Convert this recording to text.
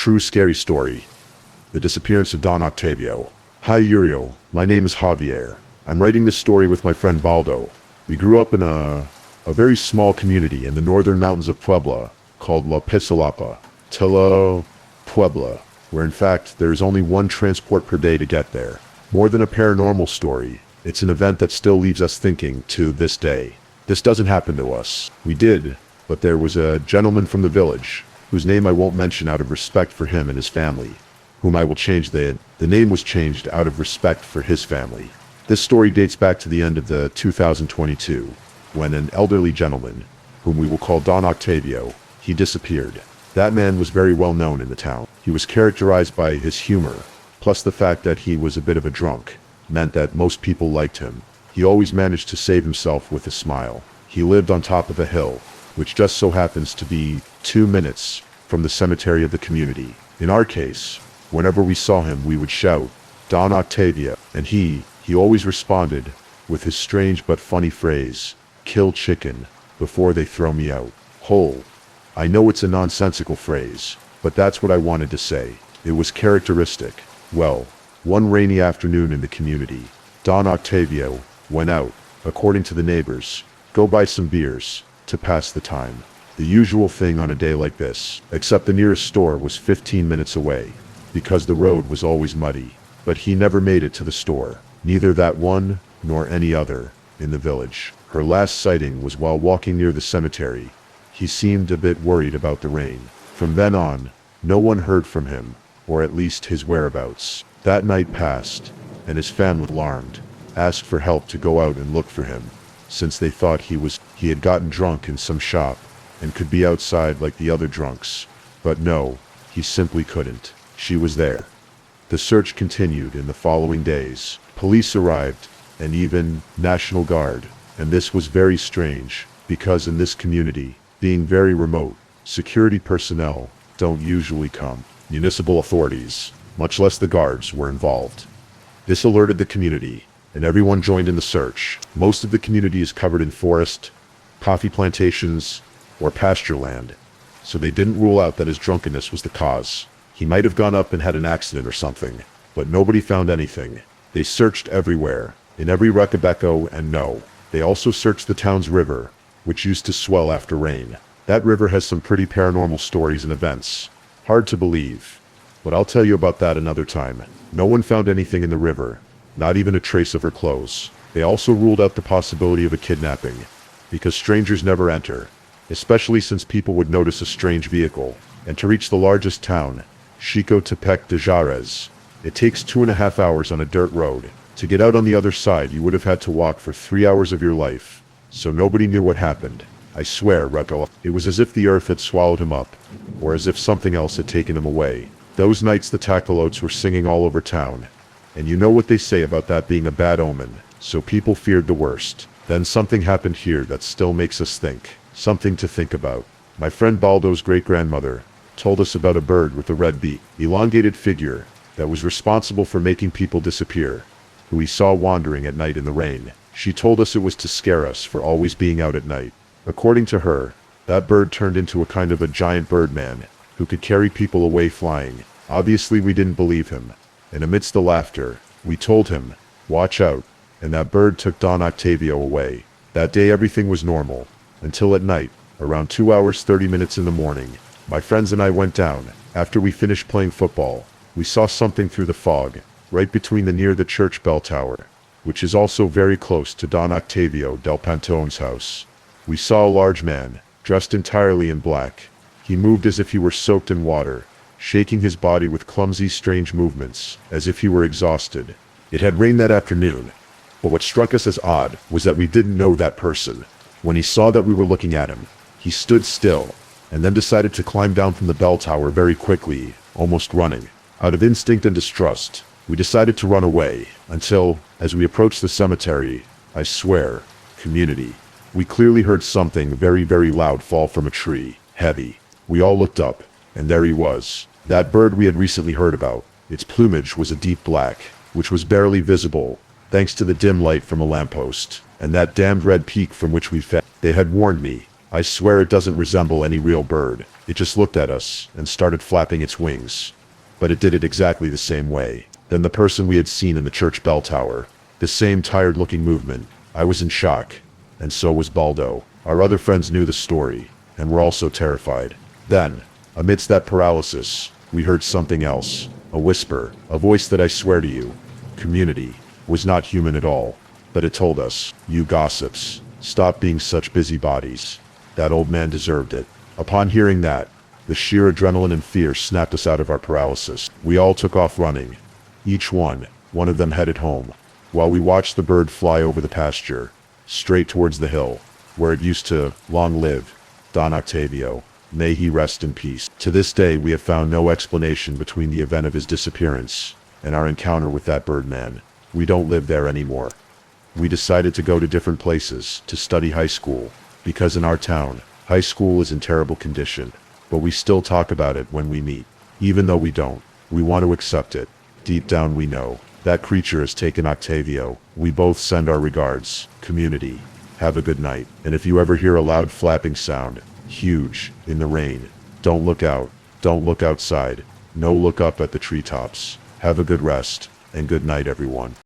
true scary story. The disappearance of Don Octavio. Hi Uriel, my name is Javier. I'm writing this story with my friend Baldo. We grew up in a very small community in the northern mountains of Puebla called Pizalapa, Tla Puebla, where in fact there is only one transport per day to get there. More than a paranormal story, it's an event that still leaves us thinking to this day. This doesn't happen to us. We did, but there was a gentleman from the village, whose name I won't mention out of respect for him and his family, whom I will change. The name was changed out of respect for his family. This story dates back to the end of the 2022, when an elderly gentleman, whom we will call Don Octavio, he disappeared. That man was very well known in the town. He was characterized by his humor, plus the fact that he was a bit of a drunk, meant that most people liked him. He always managed to save himself with a smile. He lived on top of a hill, which just so happens to be 2 minutes from the cemetery of the community. In our case, whenever we saw him, we would shout, "Don Octavio," and he always responded with his strange but funny phrase, "Kill chicken before they throw me out whole." I know it's a nonsensical phrase, but that's what I wanted to say. It was characteristic. Well, one rainy afternoon in the community, Don Octavio went out, according to the neighbors, go buy some beers, to pass the time. The usual thing on a day like this, except the nearest store was 15 minutes away, because the road was always muddy. But he never made it to the store, neither that one, nor any other, in the village. Her last sighting was while walking near the cemetery. He seemed a bit worried about the rain. From then on, no one heard from him, or at least his whereabouts. That night passed, and his family, alarmed, asked for help to go out and look for him, since they thought he had gotten drunk in some shop, and could be outside like the other drunks. But no, he simply couldn't. She was there. The search continued in the following days. Police arrived, and even National Guard, and this was very strange, because in this community, being very remote, security personnel don't usually come. Municipal authorities, much less the guards, were involved. This alerted the community, and everyone joined in the search. Most of the community is covered in forest, coffee plantations, or pasture land, so they didn't rule out that his drunkenness was the cause. He might have gone up and had an accident or something, but nobody found anything. They searched everywhere, in every Recabeco, and no. They also searched the town's river, which used to swell after rain. That river has some pretty paranormal stories and events. Hard to believe, but I'll tell you about that another time. No one found anything in the river, not even a trace of her clothes. They also ruled out the possibility of a kidnapping, because strangers never enter, especially since people would notice a strange vehicle. And to reach the largest town, Xicotepeque de Juarez, it takes 2.5 hours on a dirt road. To get out on the other side, you would have had to walk for 3 hours of your life. So nobody knew what happened. I swear, Reco, it was as if the earth had swallowed him up, or as if something else had taken him away. Those nights the tacalotes were singing all over town, and you know what they say about that being a bad omen, so people feared the worst. Then something happened here that still makes us think. Something to think about. My friend Baldo's great-grandmother told us about a bird with a red beak, elongated figure, that was responsible for making people disappear, who he saw wandering at night in the rain. She told us it was to scare us for always being out at night. According to her, that bird turned into a kind of a giant birdman, who could carry people away flying. Obviously we didn't believe him, and amidst the laughter, we told him, "Watch out," and that bird took Don Octavio away. That day everything was normal, until at night, around 2 hours 30 minutes in the morning, my friends and I went down. After we finished playing football, we saw something through the fog, right between the near the church bell tower, which is also very close to Don Octavio del Pantone's house. We saw a large man, dressed entirely in black. He moved as if he were soaked in water, shaking his body with clumsy, strange movements, as if he were exhausted. It had rained that afternoon, but what struck us as odd was that we didn't know that person. When he saw that we were looking at him, he stood still, and then decided to climb down from the bell tower very quickly, almost running. Out of instinct and distrust, we decided to run away, until, as we approached the cemetery, I swear, community, we clearly heard something very, very loud fall from a tree, heavy. We all looked up, and there he was. That bird we had recently heard about. Its plumage was a deep black, which was barely visible, thanks to the dim light from a lamppost, and that damned red peak from which we fed. They had warned me, I swear it doesn't resemble any real bird. It just looked at us and started flapping its wings. But it did it exactly the same way. Then the person we had seen in the church bell tower. The same tired-looking movement. I was in shock. And so was Baldo. Our other friends knew the story, and were also terrified. Then, amidst that paralysis, we heard something else. A whisper. A voice that I swear to you, community, was not human at all. But it told us, you gossips, stop being such busybodies. That old man deserved it. Upon hearing that, the sheer adrenaline and fear snapped us out of our paralysis. We all took off running. Each one of them headed home, while we watched the bird fly over the pasture, straight towards the hill, where it used to long live. Don Octavio, may he rest in peace. To this day we have found no explanation between the event of his disappearance and our encounter with that birdman. We don't live there anymore. We decided to go to different places to study high school, because in our town, high school is in terrible condition, but we still talk about it when we meet. Even though we don't, we want to accept it. Deep down we know that creature has taken Octavio. We both send our regards. Community, have a good night. And if you ever hear a loud flapping sound, huge, in the rain, don't look out. Don't look outside. No, look up at the treetops. Have a good rest, and good night everyone.